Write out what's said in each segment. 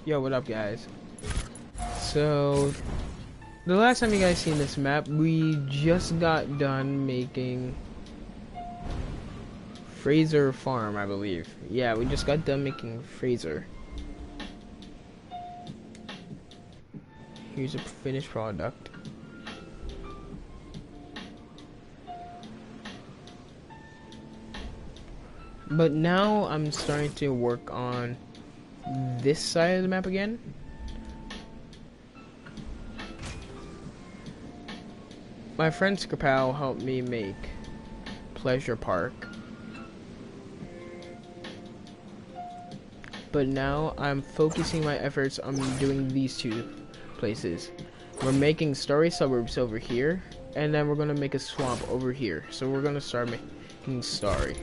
Yo, what up, guys? So, the last time you guys seen this map, we just got done making Fraser Farm, I believe. Yeah, we just got done making Fraser. Here's a finished product. But now I'm starting to work on this side of the map again. My friend Skripal helped me make Pleasure Park. But now I'm focusing my efforts on doing these two places. We're making Starry Suburbs over here, and then we're gonna make a swamp over here. So we're gonna start making Starry.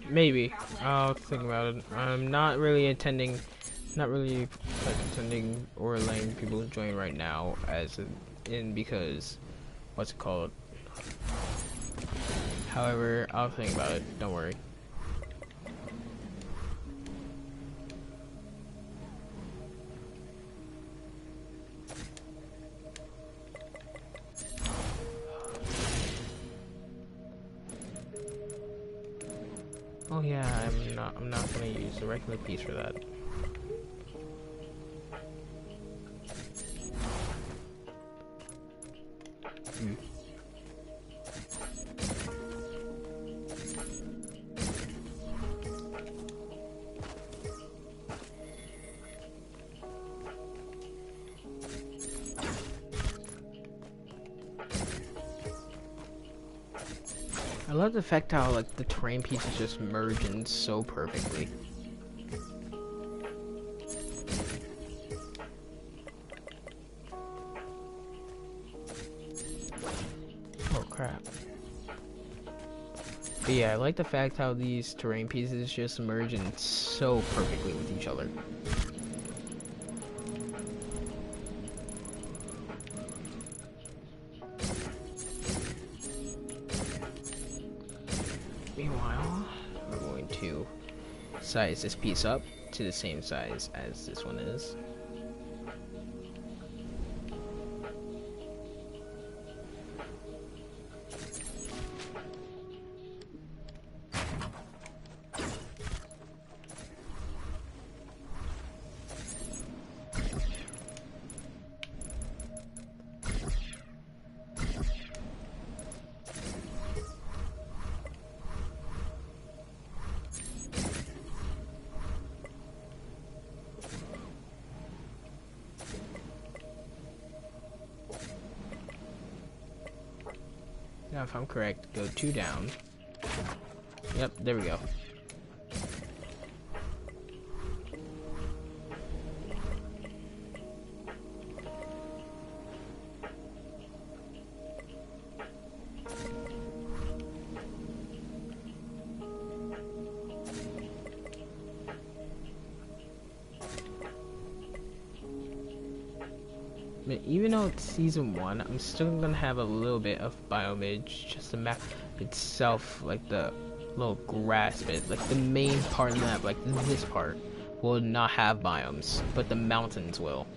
Maybe. I'll think about it. I'm not really attending, attending or letting people join right now because, what's it called? However, I'll think about it. Don't worry. Oh yeah, I'm not gonna use the regular piece for that. I love the fact how like the terrain pieces just merge in so perfectly. Oh crap. But yeah, I like the fact how these terrain pieces just merge in so perfectly with each other. Meanwhile, we're going to size this piece up to the same size as this one is. Now, if I'm correct, go 2 down. Yep, there we go. But even though it's season 1, I'm still gonna have a little bit of biomage. Just the map itself, like the little grass bit, like the main part of the map, like this part, will not have biomes, but the mountains will.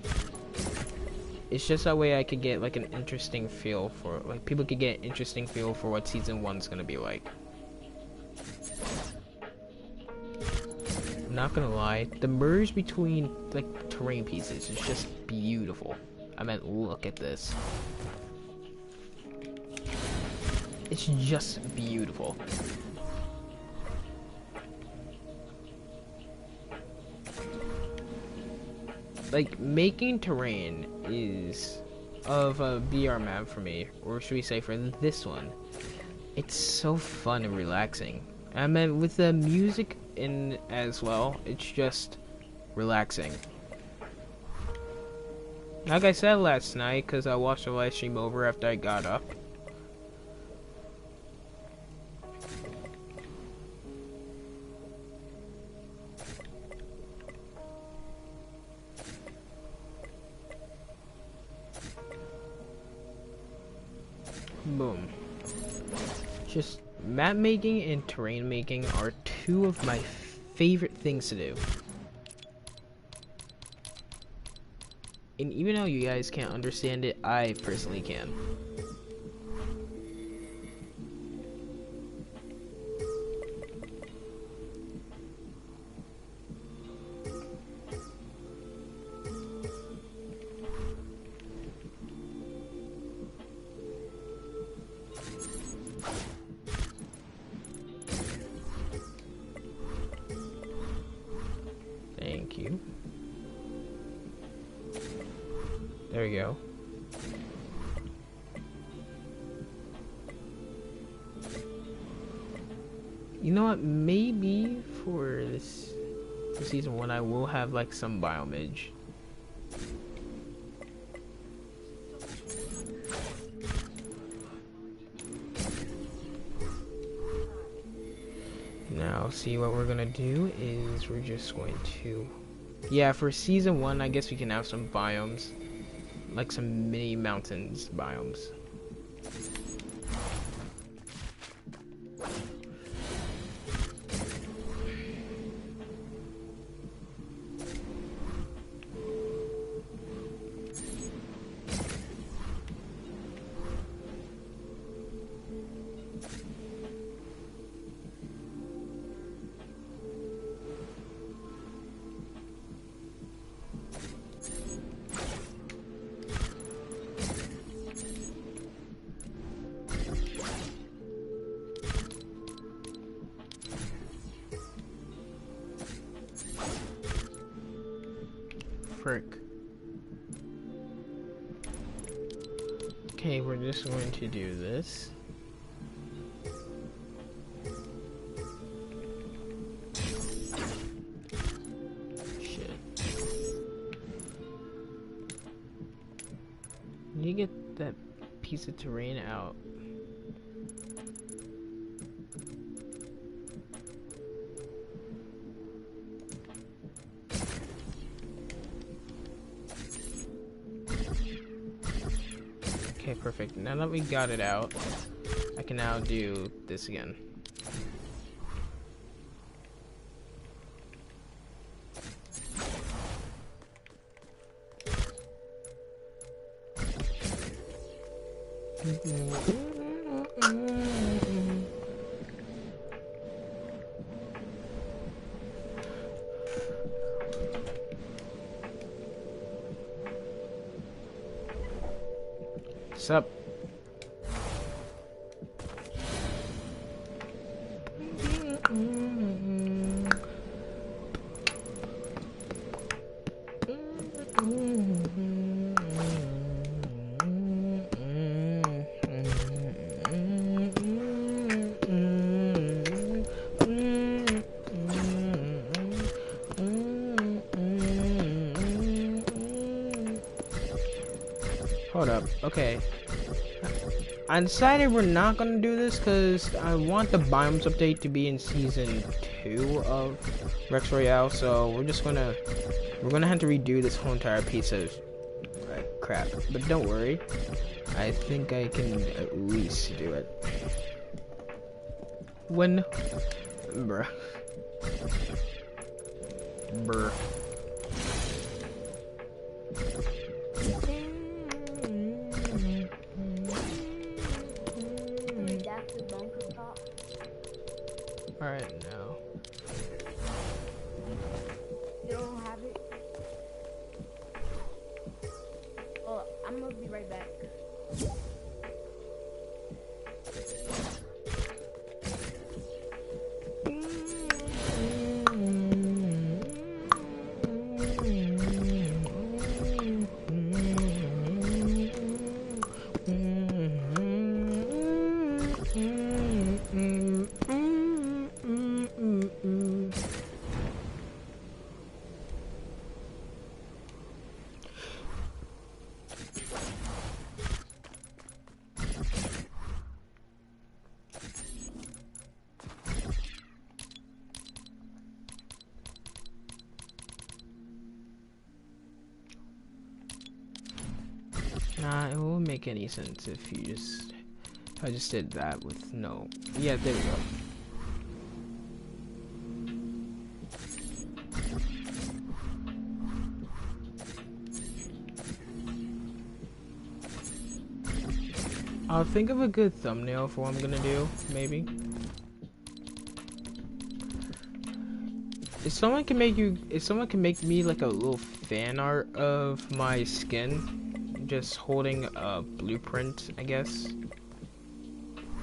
It's just that way I could get like an interesting feel for, like people could get an interesting feel for what season 1's gonna be like. I'm not gonna lie, the merge between like terrain pieces is just beautiful. I meant, look at this. It's just beautiful. Like, making terrain is of a VR map for me, or should we say for this one. It's so fun and relaxing. I mean, with the music in as well, it's just relaxing. Like I said last night, because I watched the live stream over after I got up. Boom. Just map making and terrain making are two of my favorite things to do. And even though you guys can't understand it, I personally can. Thank you. There we go. You know what? Maybe for this for season 1, I will have like some biomage. Now, see what we're gonna do is we're just going to, yeah, for season 1, I guess we can have some biomes. Like some mini mountains biomes. Frick. Okay, we're just going to do this. Shit. You get that piece of terrain out. Okay, perfect. Now that we got it out, I can now do this again. What's up? Hold up. Okay. I decided we're not gonna do this because I want the biomes update to be in season 2 of Rex Royale. So we're gonna have to redo this whole entire piece of Crap. But don't worry. I think I can at least do it. When... Bruh. Bruh. Alright, now. You don't have it? Oh, I'm gonna be right back. Nah, it won't make any sense if I just did that with no. Yeah, there we go. I'll think of a good thumbnail for what I'm gonna do, maybe. If someone can make me like a little fan art of my skin, just holding a blueprint, I guess,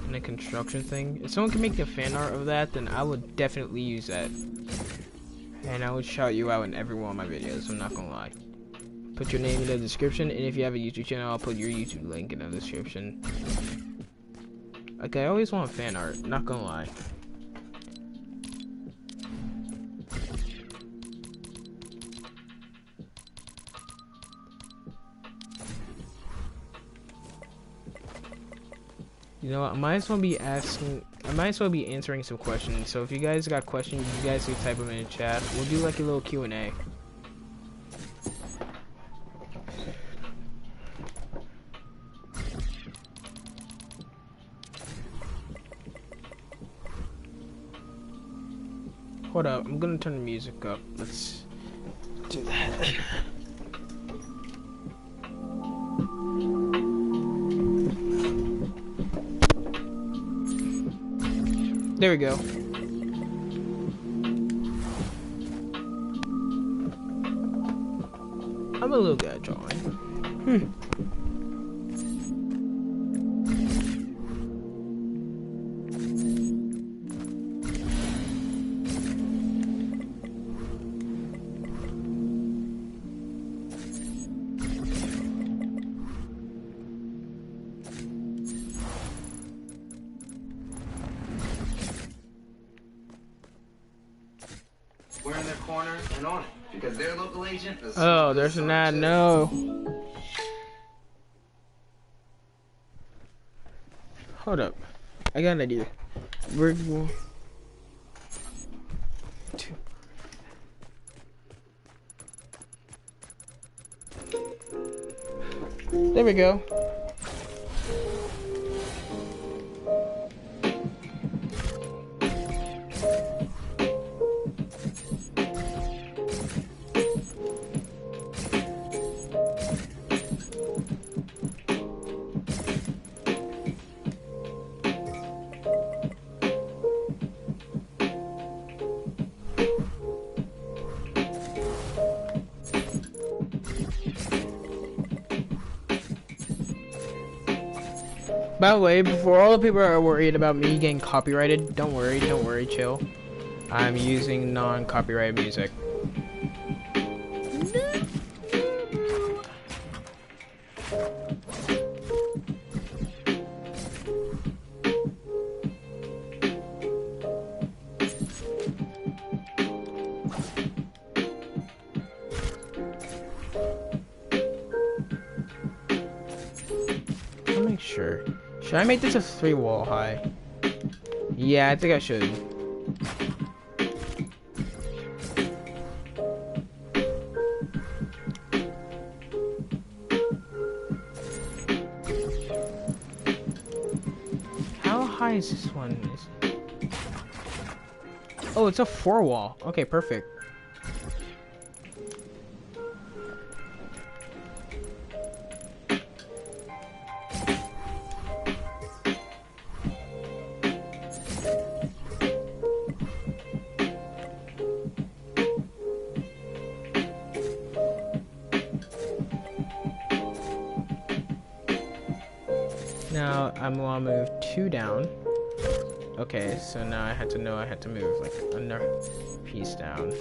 and a construction thing. If someone can make a fan art of that, then I would definitely use that. And I would shout you out in every one of my videos, I'm not gonna lie. Put your name in the description, and if you have a YouTube channel, I'll put your YouTube link in the description. Like, I always want fan art, not gonna lie. You know what, I might as well be answering some questions. So if you guys got questions, you guys can type them in the chat. We'll do like a little Q&A. Hold up, I'm gonna turn the music up. Let's do that. There we go. I'm a little good at drawing. We're in their corner and on it because their local agent is. Oh, there's an ad. No. Hold up. I got an idea. We're going to. There we go. By the way, before all the people are worried about me getting copyrighted, don't worry, chill. I'm using non-copyrighted music. I'll make sure. Should I make this a 3-wall high? Yeah, I think I should. high is this one? Oh, it's a 4-wall. Okay, perfect. Now I'm gonna move 2 down. Okay, so now I had to know I had to move like another piece down.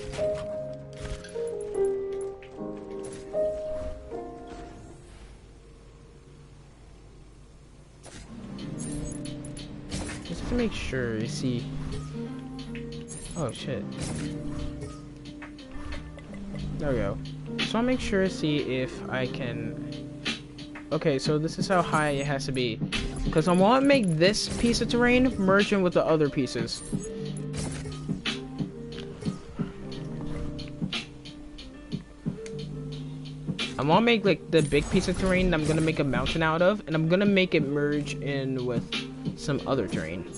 Just to make sure, you see. Oh shit. There we go. So I'll make sure to see if I can. Okay, so this is how high it has to be. Because I want to make this piece of terrain merge in with the other pieces. I want to make like the big piece of terrain that I'm going to make a mountain out of. And I'm going to make it merge in with some other terrain.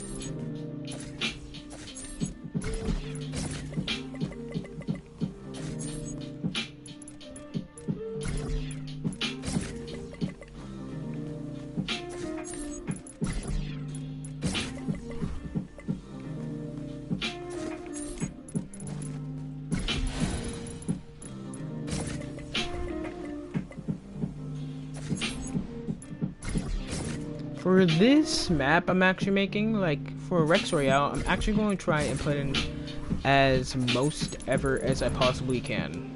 For this map I'm actually making, like for Rex Royale, I'm actually going to try and put in as most ever as I possibly can.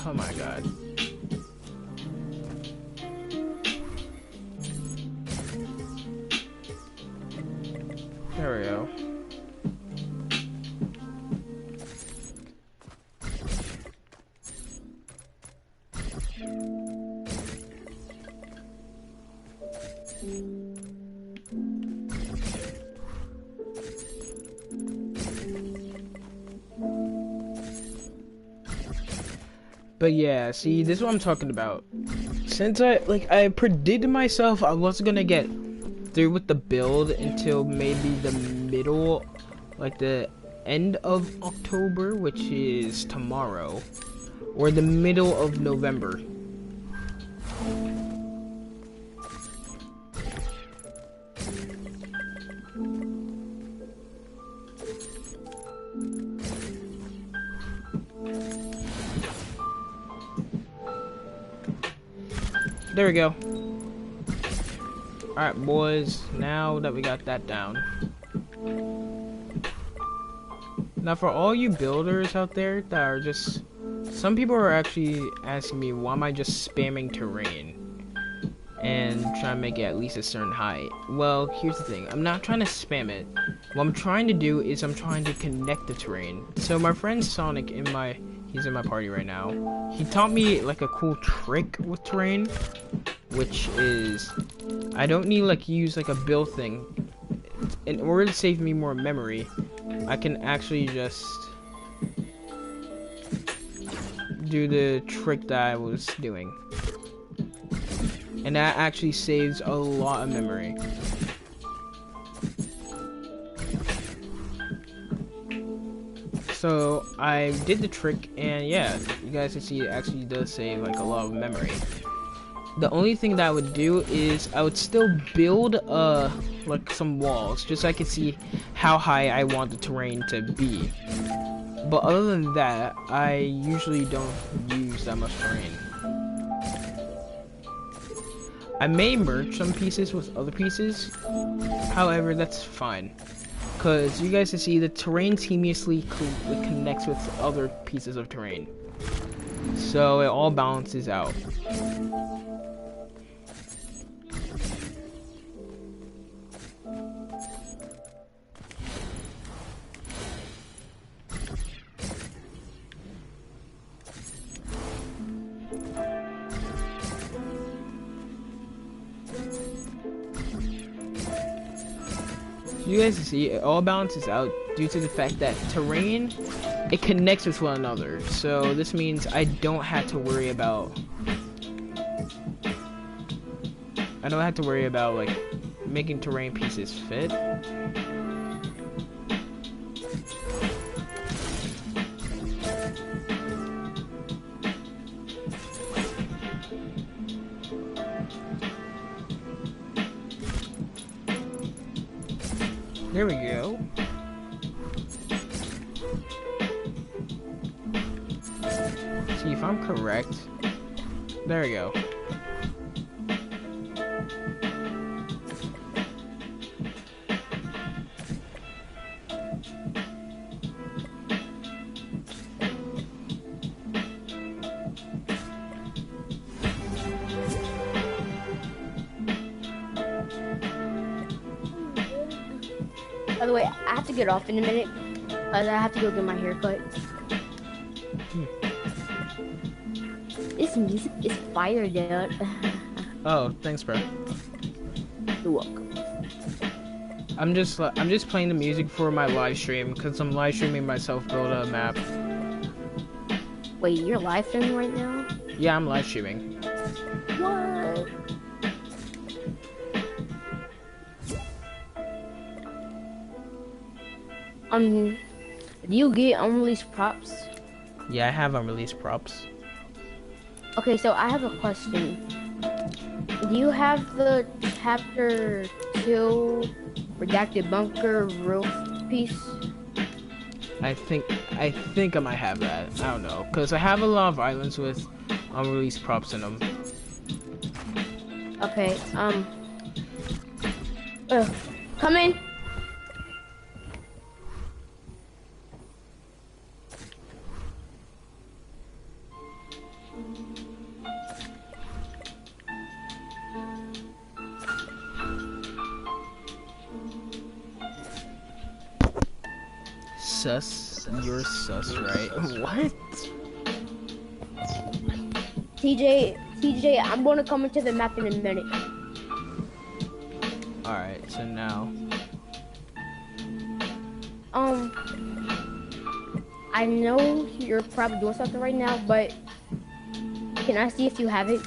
Oh my god. There we go. But yeah, see, this is what I'm talking about. Since I predicted myself I wasn't gonna get through with the build until maybe the middle, like the end of October, which is tomorrow, or the middle of November. There we go. Alright, boys, now that we got that down. Now, for all you builders out there that are just... Some people are actually asking me, why am I just spamming terrain? And trying to make it at least a certain height. Well, here's the thing. I'm not trying to spam it. What I'm trying to do is I'm trying to connect the terrain. So my friend Sonic he's in my party right now. He taught me like a cool trick with terrain, which is I don't need like use like a build thing. In order to save me more memory, I can actually just do the trick that I was doing. And that actually saves a lot of memory. So I did the trick, and yeah, you guys can see it actually does save like a lot of memory. The only thing that I would do is I would still build like some walls, just so I could see how high I want the terrain to be. But other than that, I usually don't use that much terrain. I may merge some pieces with other pieces, however, that's fine. Because you guys can see the terrain seamlessly connects with other pieces of terrain. So it all balances out. You guys see, it all balances out due to the fact that terrain, it connects with one another. So this means I don't have to worry about like making terrain pieces fit. There we go. See if I'm correct. There we go. By the way, I have to get off in a minute because I have to go get my hair cut. This music is fire, dude. Oh, thanks, bro. You're welcome. I'm just playing the music for my live stream because I'm live streaming myself build a map. Wait, you're live streaming right now? Yeah, I'm live streaming. What? Do you get unreleased props? Yeah, I have unreleased props. Okay, so I have a question. Do you have the chapter 2 redacted bunker roof piece? I think I might have that. I don't know, cause I have a lot of islands with unreleased props in them. Okay, come in. Sus, you're sus, right? What? TJ, I'm gonna come into the map in a minute. Alright, so now. I know you're probably doing something right now, but can I see if you have it?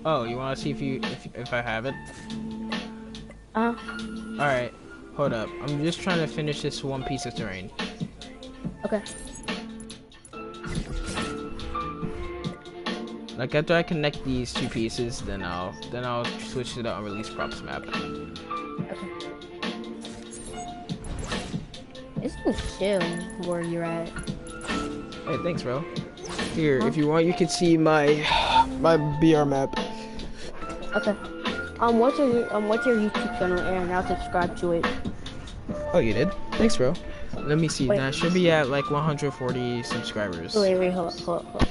Oh, you wanna see if I have it? Alright, hold up. I'm just trying to finish this one piece of terrain. Okay. Like after I connect these two pieces, then I'll switch to the unreleased props map. Okay. It's so chill where you're at. Hey, thanks, bro. Here, if you want, you can see my BR map. Okay. What's your YouTube channel, and I'll subscribe to it. Oh, you did? Thanks, bro. Let me see. Wait. Now I should be at like 140 subscribers. Wait, hold up.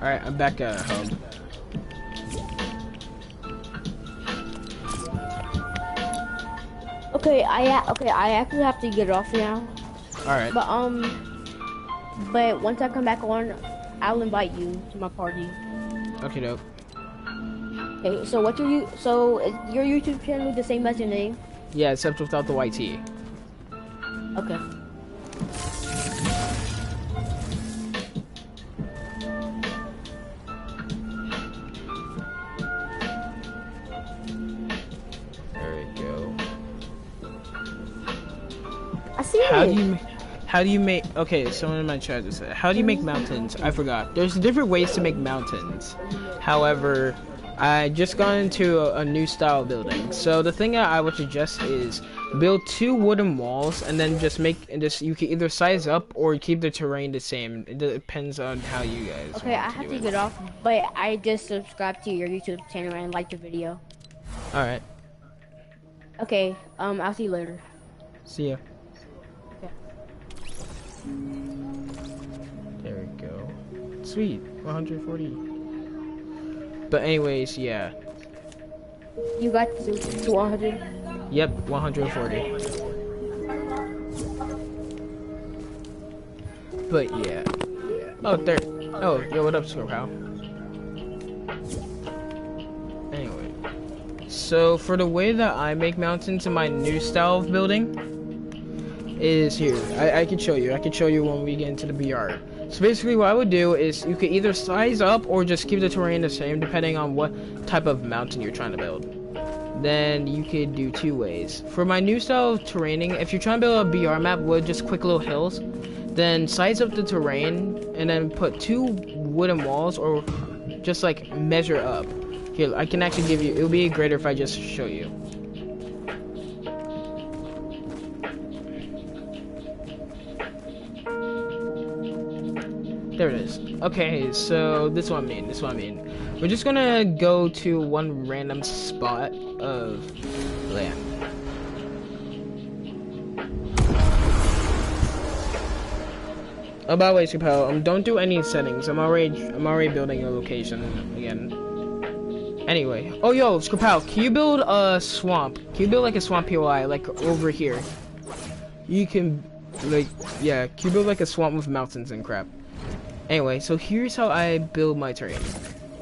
Alright, I'm back at home. Okay, I actually have to get off now. Alright. But once I come back on, I'll invite you to my party. Okay, dope. Okay, so is your YouTube channel the same as your name? Yeah, except without the YT. Okay. There we go. I see it. How do you make, okay, someone in my chat just said, how do you make mountains? I forgot. There's different ways to make mountains. However, I just got into a new style building. So the thing that I would suggest is build 2 wooden walls and then you can either size up or keep the terrain the same. It depends on how you guys Okay, I have to get off, but I just subscribed to your YouTube channel and liked the video. Alright. Okay, I'll see you later. See ya. Okay. There we go. Sweet, 140. But anyways, yeah. You got to 100. Yep, 140. But yeah. Oh, there. Oh, yo, what up, Scorpio? Anyway. So, for the way that I make mountains in my new style of building is here. I can show you. I can show you when we get into the BR. So basically what I would do is you could either size up or just keep the terrain the same depending on what type of mountain you're trying to build. Then you could do two ways. For my new style of terraining, if you're trying to build a BR map with just quick little hills, then size up the terrain and then put 2 wooden walls or just like measure up. Here, I can actually give you, it would be greater if I just show you. There it is. Okay, so this is what I mean. We're just gonna go to one random spot of land. Oh, by the way, Chappelle, don't do any settings. I'm already building a location again. Anyway, oh yo, Chappelle, can you build a swamp? Can you build like a swamp POI, like over here? You can, like, yeah, can you build like a swamp with mountains and crap? Anyway, so here's how I build my terrain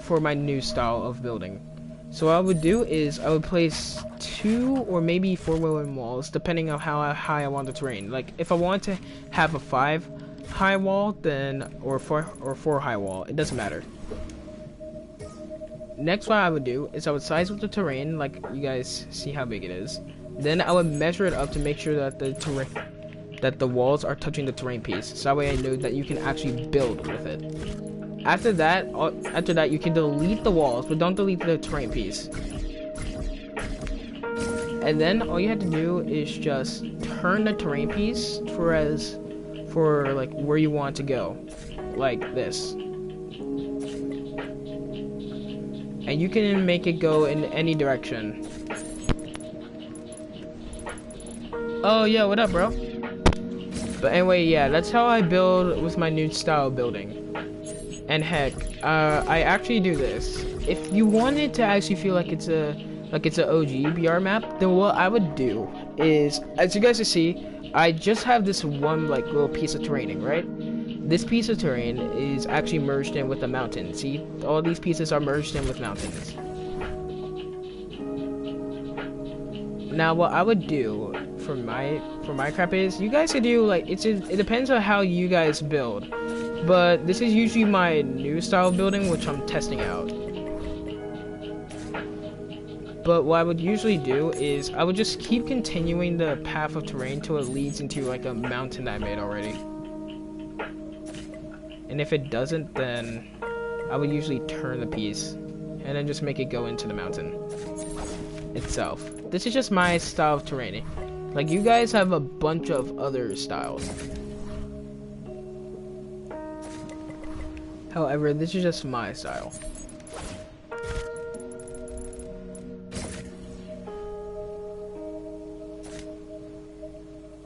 for my new style of building. So what I would do is I would place 2 or maybe 4 wooden walls depending on how high I want the terrain. Like if I want to have a 5 high wall, then or 4 high wall, it doesn't matter. Next, what I would do is I would size up the terrain, like you guys see how big it is. Then I would measure it up to make sure that the walls are touching the terrain piece, so that way I know that you can actually build with it. After that you can delete the walls, but don't delete the terrain piece. And then all you have to do is just turn the terrain piece for like where you want to go, like this. And you can make it go in any direction. Oh yeah, what up, bro? But anyway, yeah, that's how I build with my new style building. And heck, I actually do this. If you wanted to actually feel like it's a OG BR map, then what I would do is, as you guys can see, I just have this one like little piece of terrain, right? This piece of terrain is actually merged in with a mountain. See, all these pieces are merged in with mountains. Now, what I would do for my crap is, you guys could do like it depends on how you guys build, but this is usually my new style of building, which I'm testing out. But what I would usually do is I would just keep continuing the path of terrain till it leads into like a mountain that I made already. And if it doesn't, then I would usually turn the piece and then just make it go into the mountain itself. This is just my style of terrain. Like, you guys have a bunch of other styles. However, this is just my style.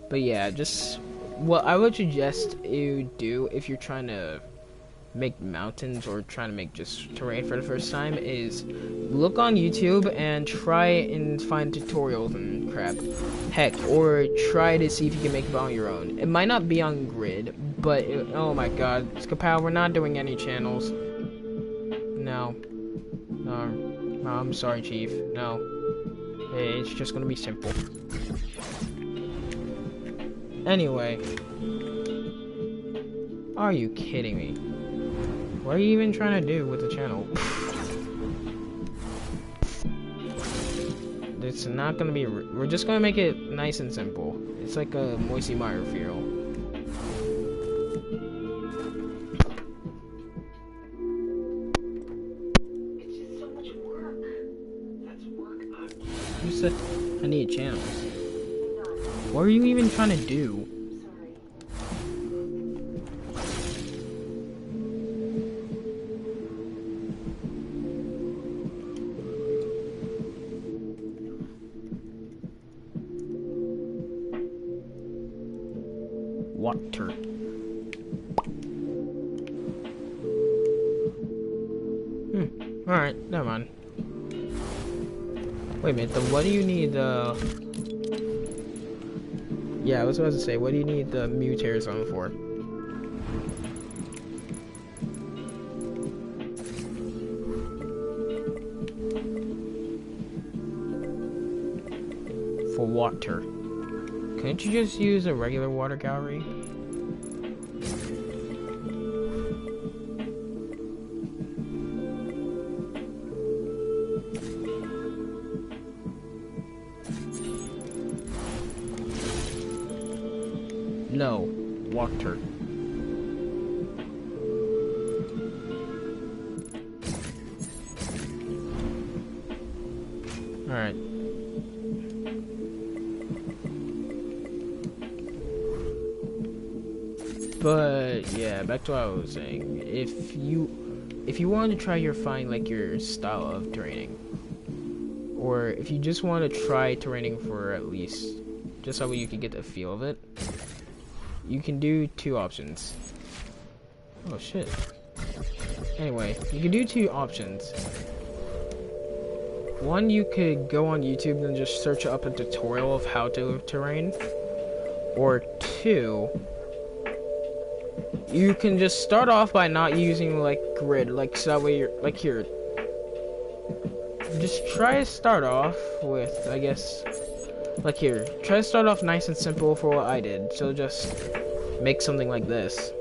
But yeah, just what I would suggest you do if you're trying to make mountains or trying to make just terrain for the first time is look on YouTube and try and find tutorials and crap. Heck, or try to see if you can make it on your own. It might not be on grid, but oh my god, Skapow, we're not doing any channels. No, I'm sorry, Chief. No, hey, it's just gonna be simple. Anyway, are you kidding me? What are you even trying to do with the channel? It's not gonna be. We're just gonna make it nice and simple. It's like a Moisey Meyer feel. It's just so much work. That's work. You said I need channels. What are you even trying to do? water. Alright, never mind. Wait a minute, then what do you need yeah, I was about to say, what do you need the mutair zone for? For water. Can't you just use a regular water gallery? No, water. Alright. But yeah, back to what I was saying. If you want to try your style of terraining, or if you just want to try terraining for at least just so you can get a feel of it, you can do two options. Oh shit. Anyway, you can do two options. One, you could go on YouTube and just search up a tutorial of how to terrain, or two, you can just start off by not using like grid, like so that way you're like here. Just try to start off with, I guess, like here. Try to start off nice and simple for what I did. So just make something like this.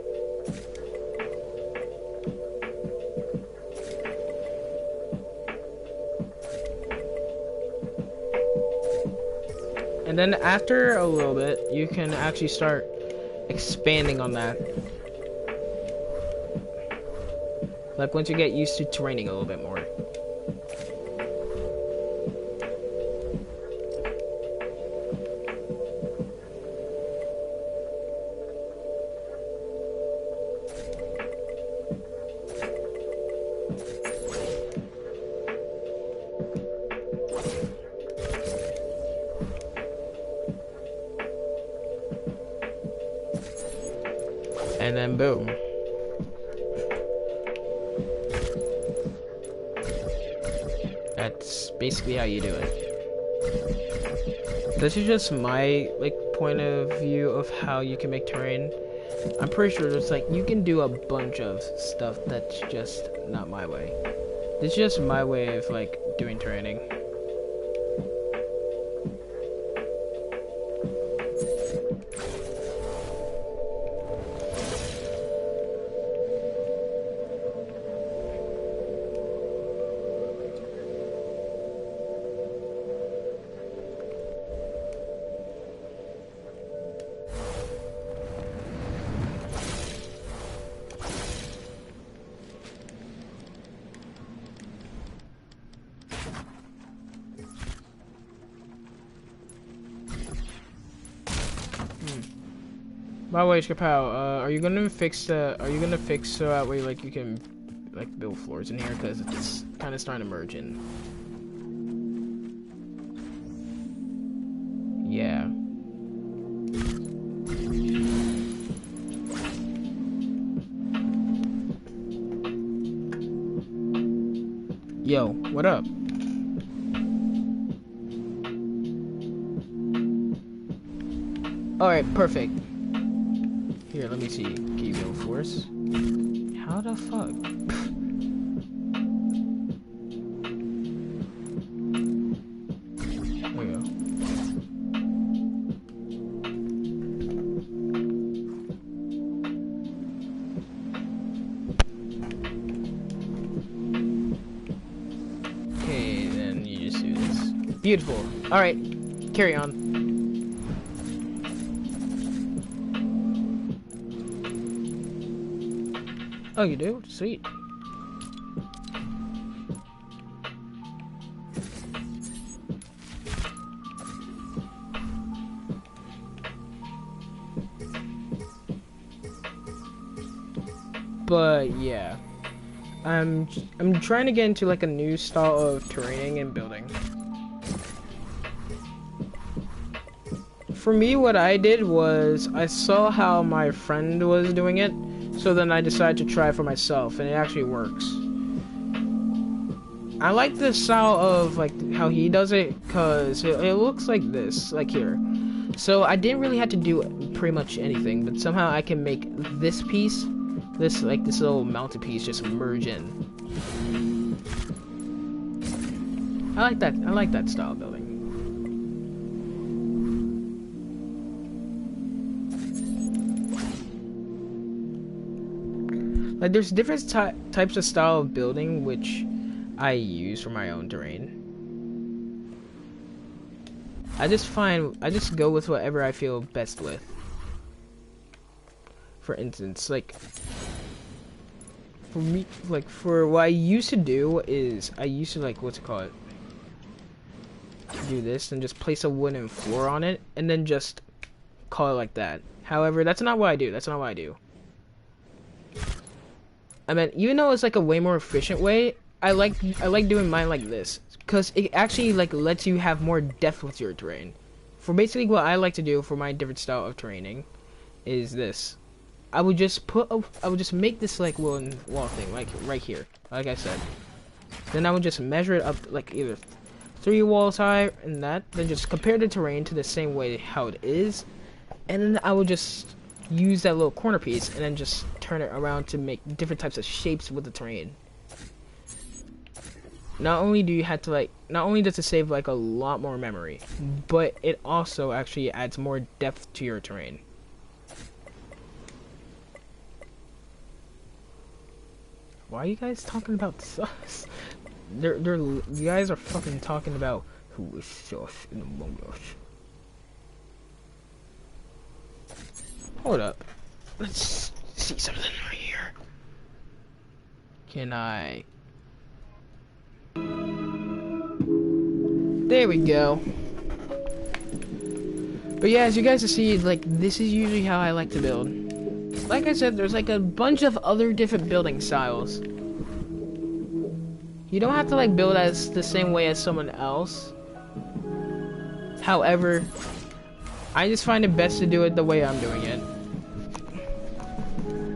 And then after a little bit, you can actually start expanding on that. Like once you get used to terraining a little bit more. And then boom. That's basically how you do it. This is just my point of view of how you can make terrain. I'm pretty sure there's you can do a bunch of stuff that's just not my way. This is just my way of doing terraining. By the way, Kapow, are you gonna fix so that way you can build floors in here, because it's kind of starting to merge in. Yeah. Yo, what up? Alright, perfect. Here, let me see. Can you build floors? How the fuck? There we go. Okay, then you just do this. Beautiful. Alright, carry on. Oh, you do? Sweet. But yeah, I'm trying to get into a new style of terraining and building. for me, what I did was I saw how my friend was doing it, so then I decided to try it for myself, and it actually works. I like the style of like how he does it, cause it looks like this, like here. So I didn't really have to do pretty much anything, but somehow I can make this piece, this little mounted piece, just merge in. I like that. I like that style of building. Like, there's different types of style of building which I use for my own terrain. I just go with whatever I feel best with. For instance, like, for me, like, for what I used to do is, I used to, like, what's it called? Do this and just place a wooden floor on it, and then just call it like that. However, that's not what I do. That's not what I do. I mean, even though it's like a way more efficient way, I like doing mine like this, because it actually like lets you have more depth with your terrain. For basically what I like to do for my different style of terraining is this. I would just make this like wooden wall thing, like right here, like I said. Then I would just measure it up like either 3 walls high and that, then just compare the terrain to the same way how it is, and then I would just use that little corner piece and then just turn it around to make different types of shapes with the terrain. Not only does it save like a lot more memory, but it also actually adds more depth to your terrain. Why are you guys talking about sus? You guys are fucking talking about who is sus in Among Us. Hold up. Let's see something right here. Can I? There we go. But yeah, as you guys can see, like, this is usually how I like to build. Like I said, there's like a bunch of other different building styles. You don't have to like build as the same way as someone else. However, I just find it best to do it the way I'm doing it.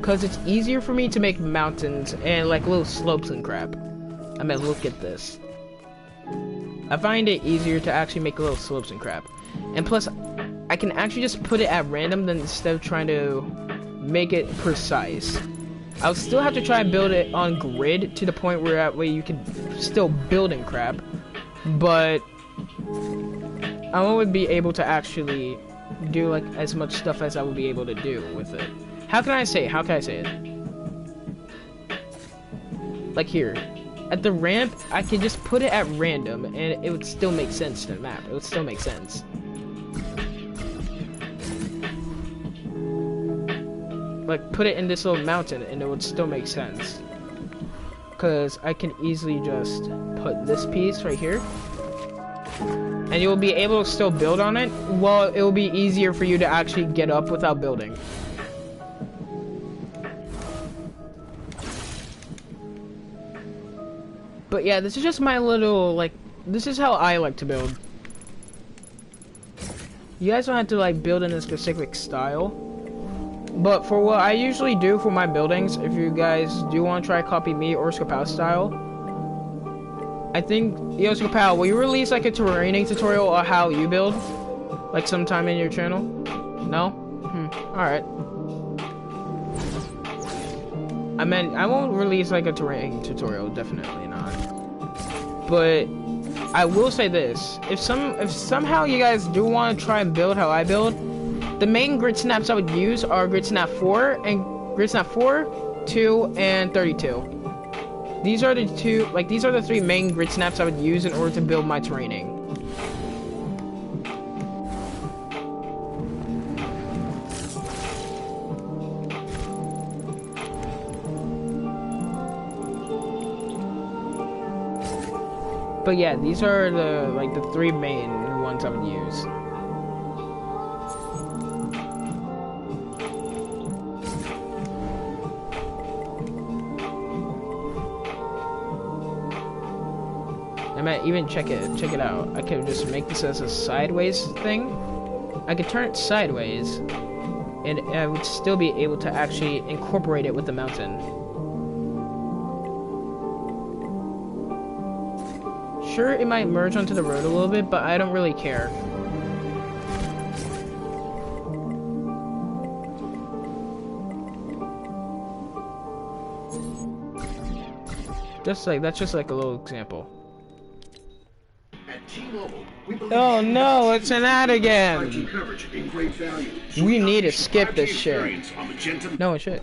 Cause it's easier for me to make mountains and like little slopes and crap. I mean, look at this. I find it easier to actually make little slopes and crap. And plus, I can actually just put it at random than instead of trying to make it precise. I'll still have to try and build it on grid to the point where that way you can still build and crap. But I won't be able to actually do like as much stuff as I would be able to do with it. How can I say it? Like here. At the ramp, I can just put it at random and it would still make sense to the map. It would still make sense. Like, put it in this little mountain and it would still make sense. Because I can easily just put this piece right here. And you'll be able to still build on it. Well, it will be easier for you to actually get up without building. But yeah, this is just my little, like, this is how I like to build. You guys don't have to, like, build in a specific style. But for what I usually do for my buildings, if you guys do want to try copy me or Skapal style, I think, yo, Skapal, will you release, like, a terraining tutorial on how you build? Like, sometime in your channel? No? Alright. I mean, I won't release, like, a terrain tutorial, definitely not. But I will say this: if somehow you guys do want to try and build how I build, the main grid snaps I would use are grid snap 4 and grid snap 4, 2, and 32. These are the these are the 3 main grid snaps I would use in order to build my terraining. But yeah, these are the 3 main ones I would use. I might even check it out. I could just make this as a sideways thing. I could turn it sideways, and I would still be able to actually incorporate it with the mountain. Sure, it might merge onto the road a little bit, but I don't really care. Just like, that's just like a little example. Oh no, it's an ad again! We need to skip this shit. No, it should.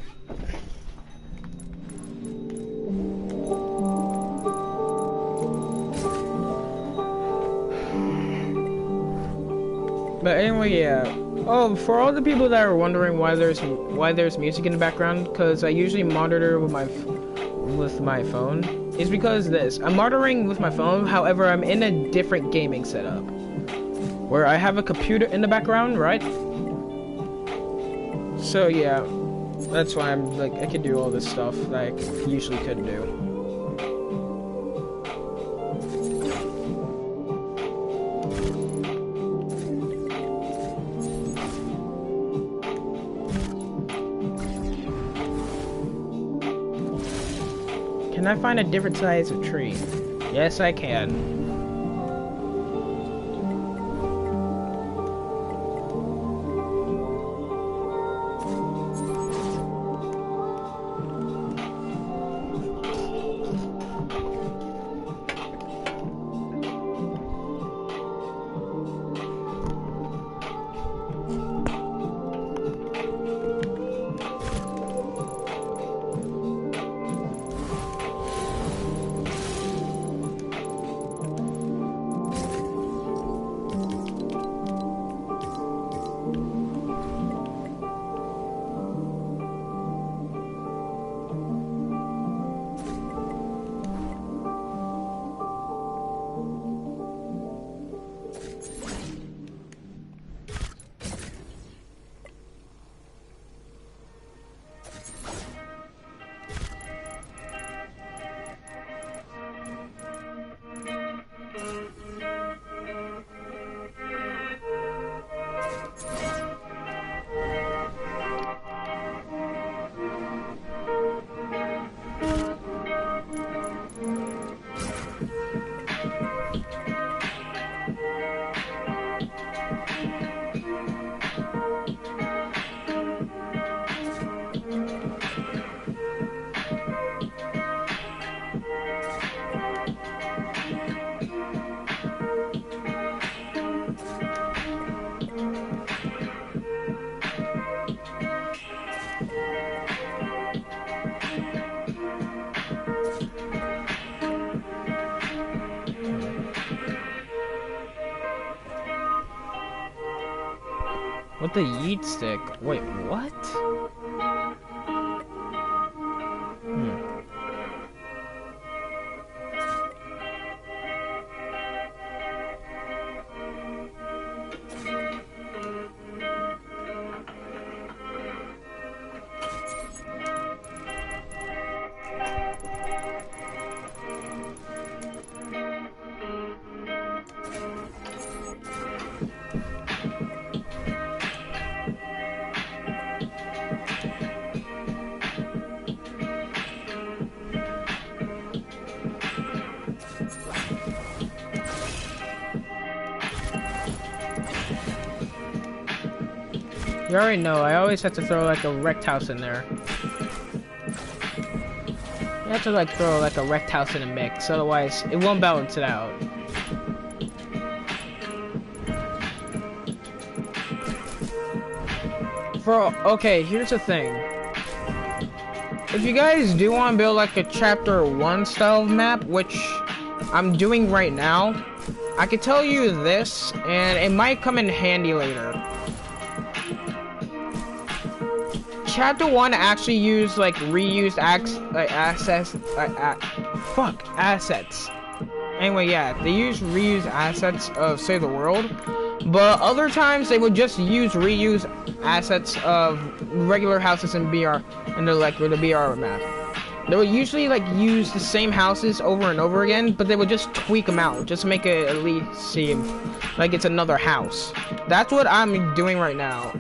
But anyway, yeah. Oh, for all the people that are wondering why there's music in the background, because I usually monitor with my phone. It's because this. I'm monitoring with my phone, however, I'm in a different gaming setup. Where I have a computer in the background, right? So yeah, that's why I'm like, I can do all this stuff that I usually couldn't do. Can I find a different size of tree? Yes, I can. What the yeet stick? Wait, what? You already know, I always have to throw like a wrecked house in there. You have to like throw like a wrecked house in a mix, otherwise it won't balance it out. Okay, here's the thing. If you guys do want to build like a chapter 1 style map, which I'm doing right now, I could tell you this, and it might come in handy later. Chapter 1 actually used like reused assets. Anyway, yeah, they use reused assets of Save the World, but other times they would just use reused assets of regular houses in BR in the BR map. They would usually like use the same houses over and over again, but they would just tweak them out, just make it at least seem like it's another house. That's what I'm doing right now.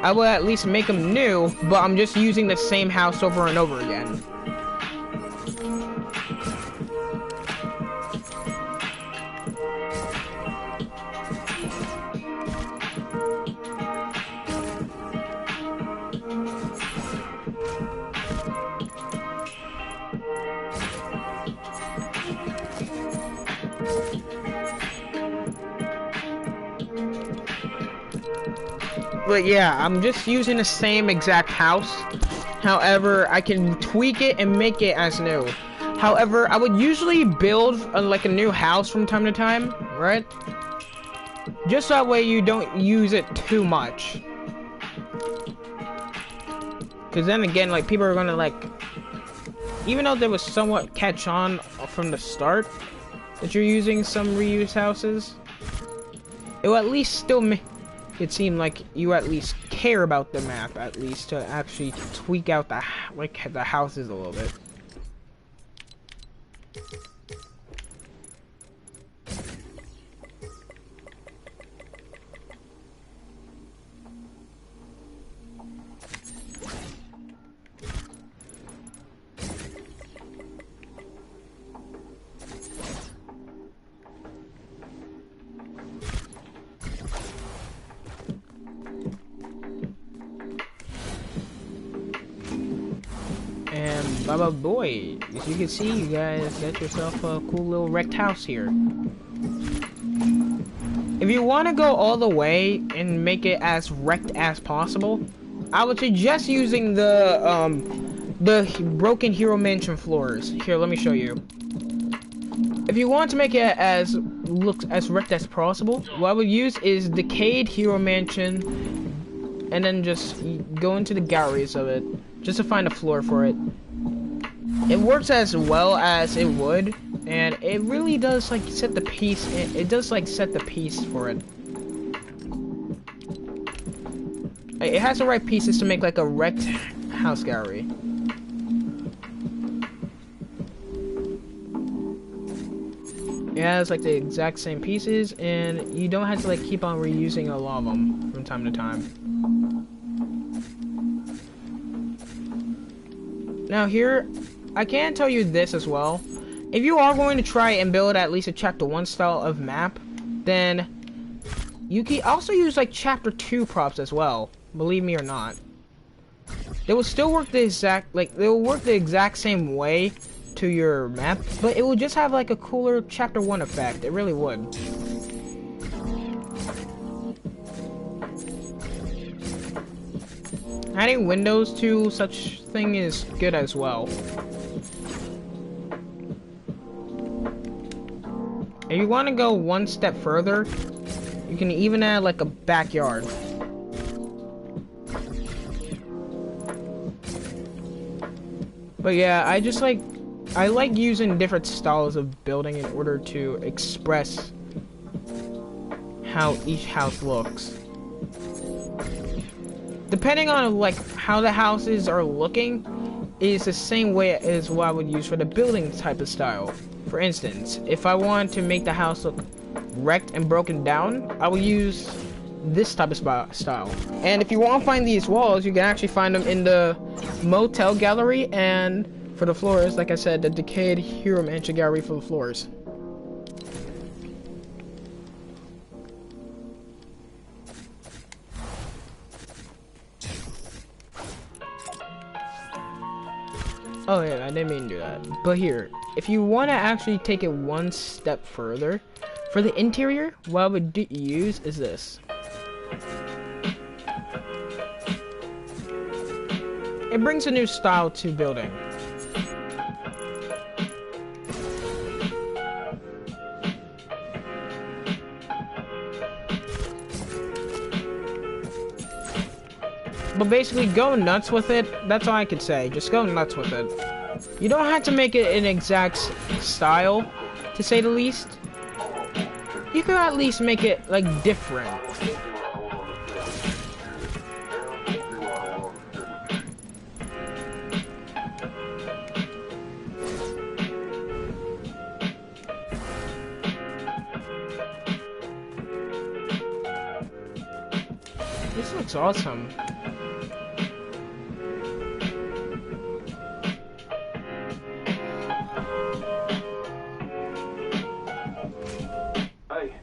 I will at least make them new, but I'm just using the same house over and over again. But yeah, I'm just using the same exact house. However, I can tweak it and make it as new. However, I would usually build like a new house from time to time, right? Just that way you don't use it too much. Because then again, like, people are gonna like, even though there was somewhat catch on from the start that you're using some reused houses, it will at least still make it seem like you at least care about the map, at least to actually tweak out the the houses a little bit. And baba boy, as you can see, you guys got yourself a cool little wrecked house here. If you want to go all the way and make it as wrecked as possible, I would suggest using the broken hero mansion floors. Here, let me show you. If you want to make it as looks as wrecked as possible, what I would use is decayed hero mansion, and then just go into the galleries of it, just to find a floor for it. It works as well as it would, and it really does like set the piece. It does like set the piece for it. It has the right pieces to make like a wrecked house gallery. It has like the exact same pieces, and you don't have to like keep on reusing a lot of them from time to time. Now here, I can tell you this as well. If you are going to try and build at least a chapter 1 style of map, then you can also use like chapter 2 props as well, believe me or not. They will still work the exact, like, they will work the exact same way to your map, but it will just have like a cooler chapter 1 effect. It really would. Adding windows to such thing is good as well. If you want to go one step further, you can even add like a backyard. But yeah, I like using different styles of building in order to express how each house looks. Depending on like how the houses are looking is the same way as what I would use for the building type of style. For instance, if I want to make the house look wrecked and broken down, I will use this type of style. And if you want to find these walls, you can actually find them in the motel gallery, and for the floors, like I said, the decayed hero mansion gallery for the floors. Oh yeah, I didn't mean to do that. But here, if you want to actually take it one step further, for the interior, what I would use is this. It brings a new style to building. But basically, go nuts with it. That's all I could say. Just go nuts with it. You don't have to make it an exact style, to say the least. You can at least make it, like, different. This looks awesome. Hey.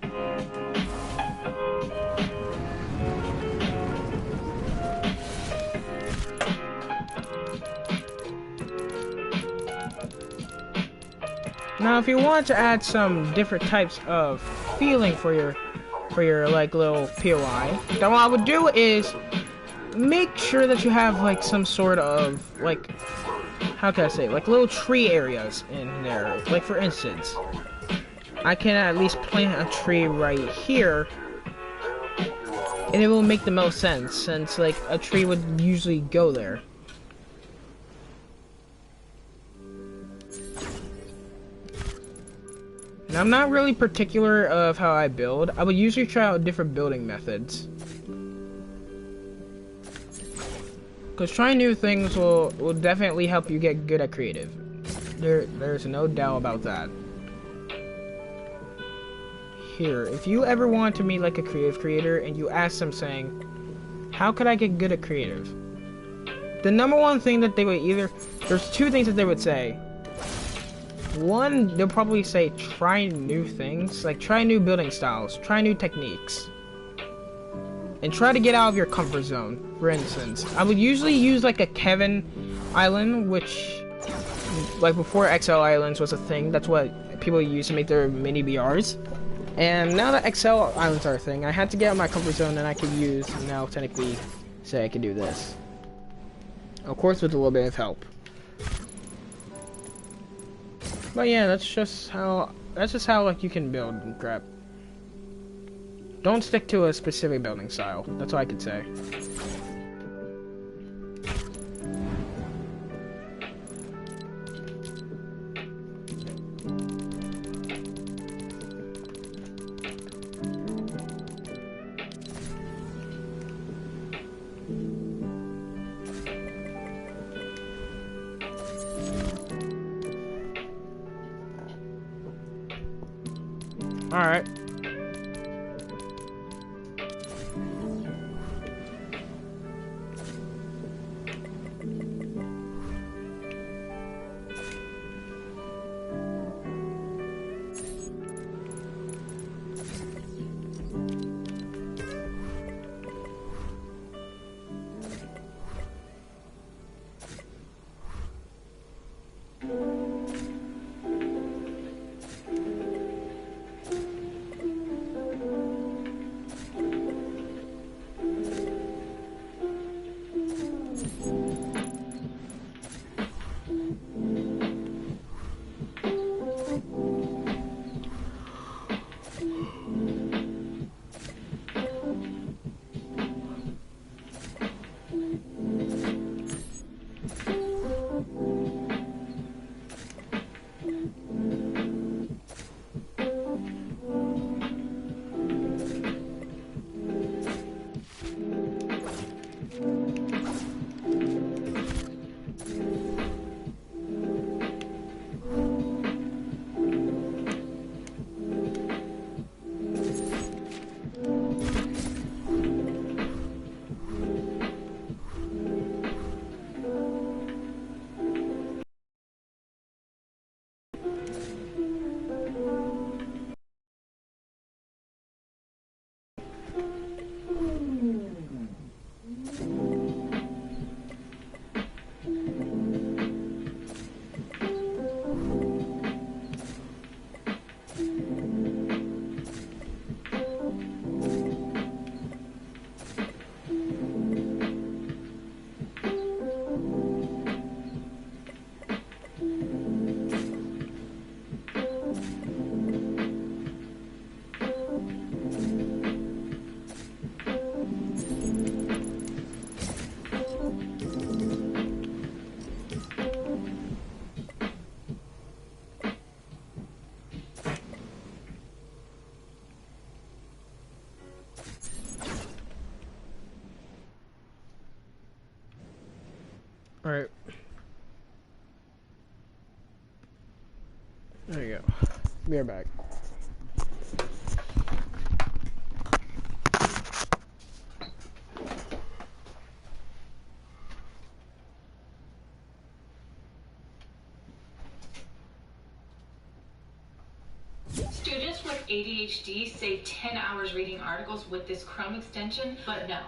Now, if you want to add some different types of feeling for your like little POI, then what I would do is make sure that you have like some sort of like, how can I say, like little tree areas in there. Like for instance, I can at least plant a tree right here, and it will make the most sense since like a tree would usually go there. Now, I'm not really particular of how I build. I would usually try out different building methods. Because trying new things will definitely help you get good at creative. There's no doubt about that. Here, if you ever want to meet like a creative creator and you ask them saying, how could I get good at creative? The number one thing that they would there's two things that they would say. One, they'll probably say try new things, like try new building styles, try new techniques, and try to get out of your comfort zone. For instance, I would usually use like a Kevin island, which like before XL islands was a thing. That's what people used to make their mini BRs. And now that XL islands are a thing, I had to get out of my comfort zone, and I could use now technically say I can do this. Of course, with a little bit of help. But yeah, that's just how like you can build and crap. Don't stick to a specific building style. That's all I could say. All right. Alright. There you go. Be right back. PhD saved 10 hours reading articles with this Chrome extension, but no.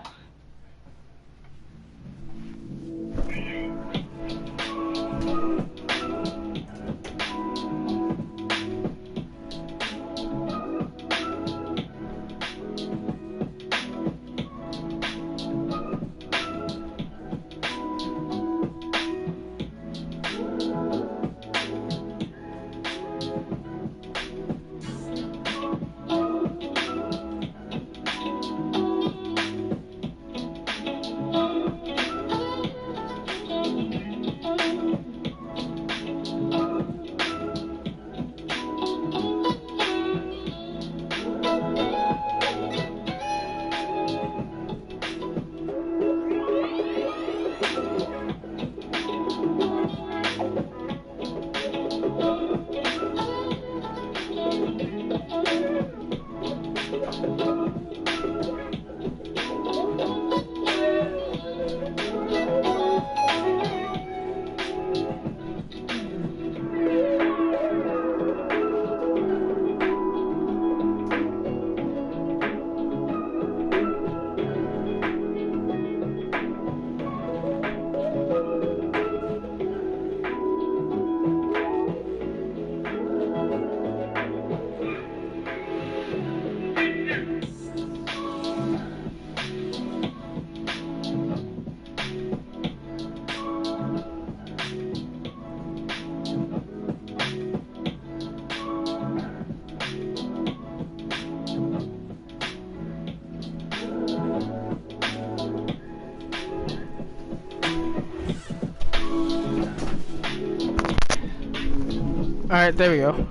Alright, there we go.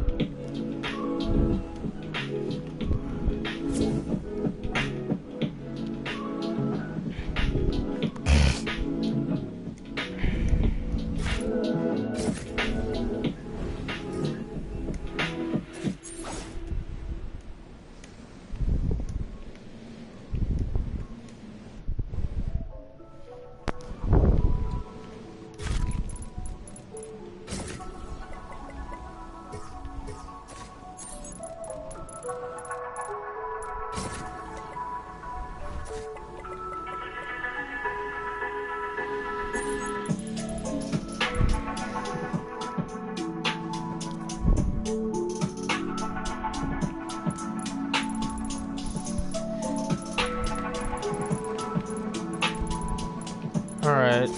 Alright,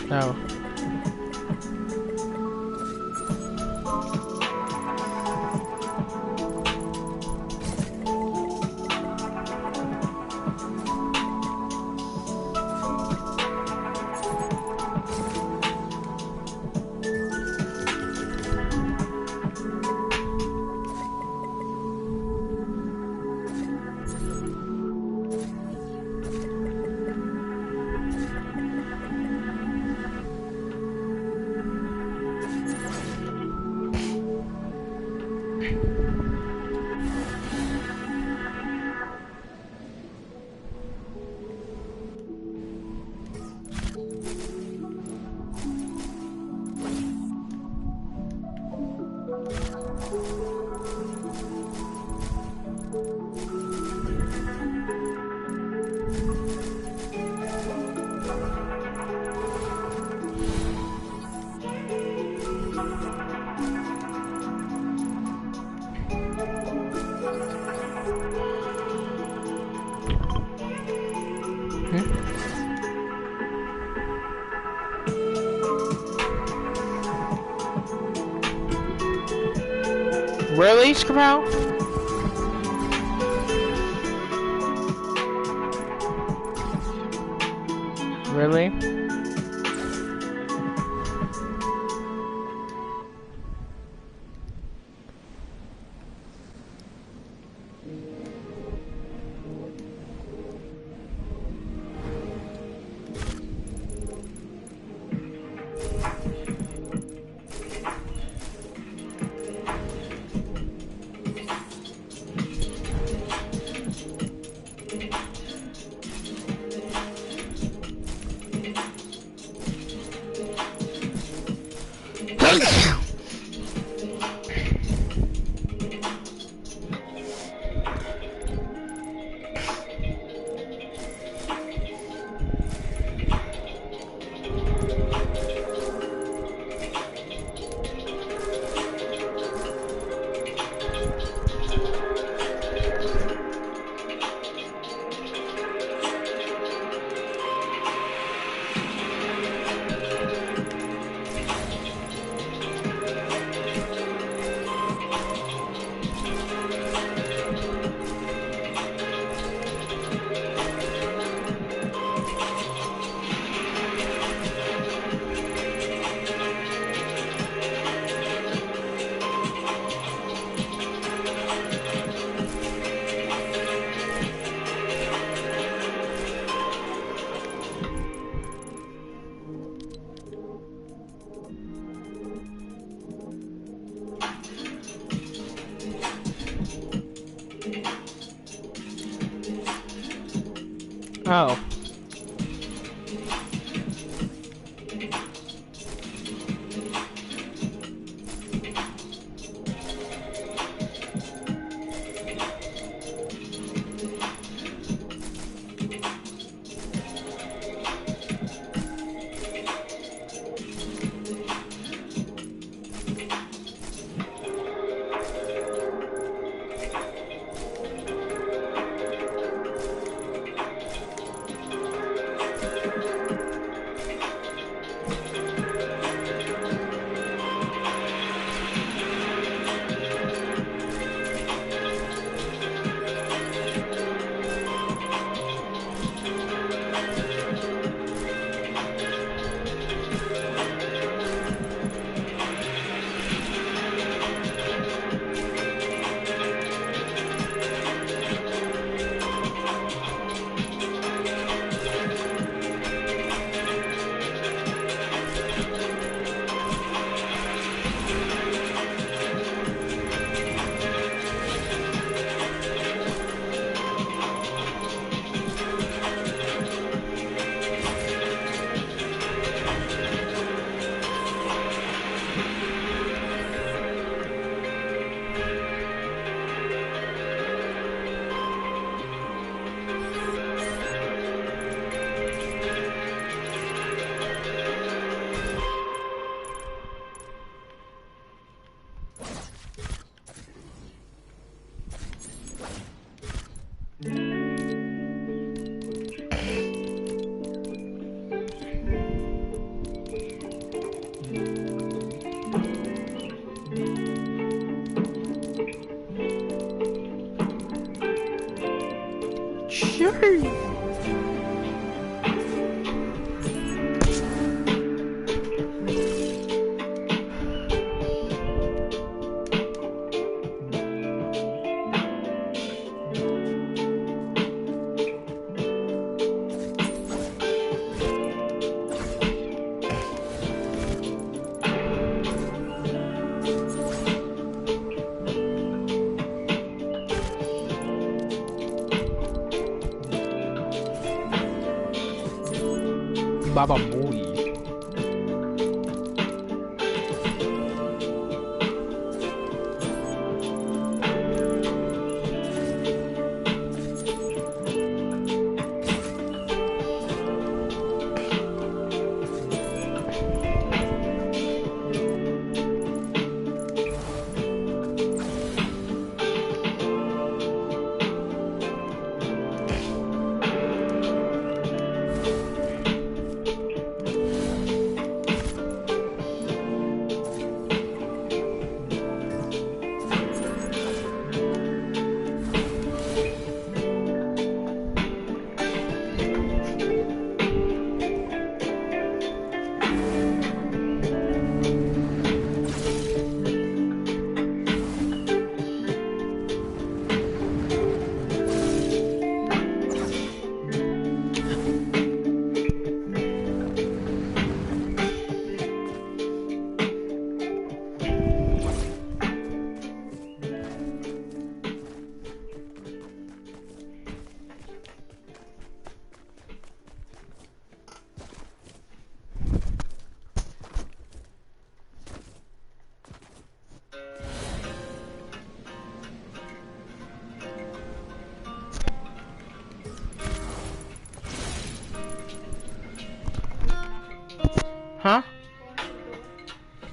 now. Really, Scapow? Really? Oh. Sure. Baba Booey. Huh?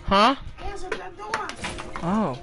Huh? Answer that door. Oh.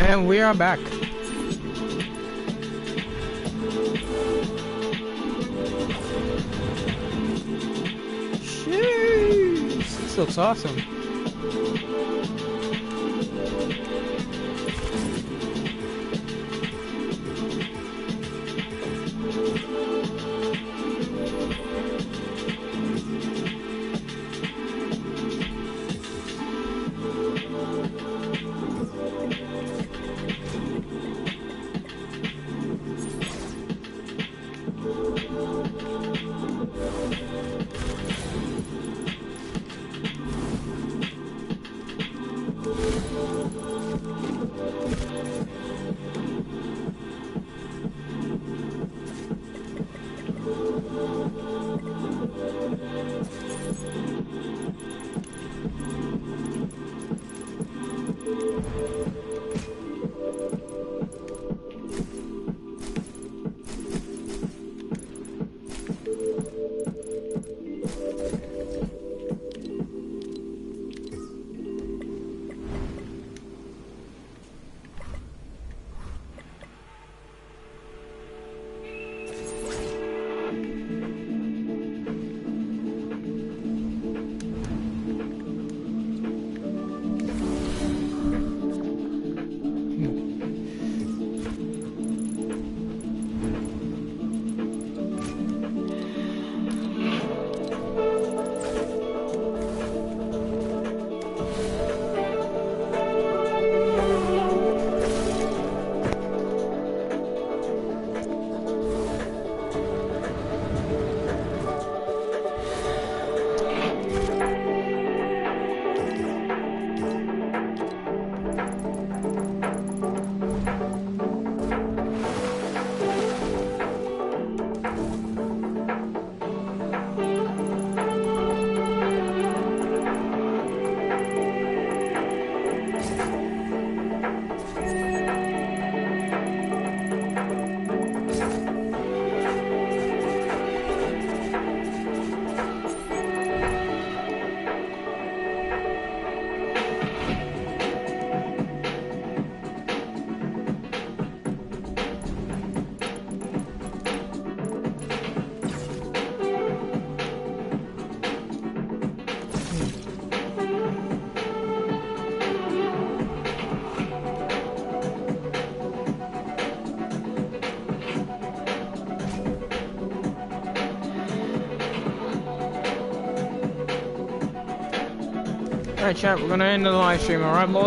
And we are back. Jeez, this looks awesome. Alright, chat, we're gonna end the live stream, alright, boys?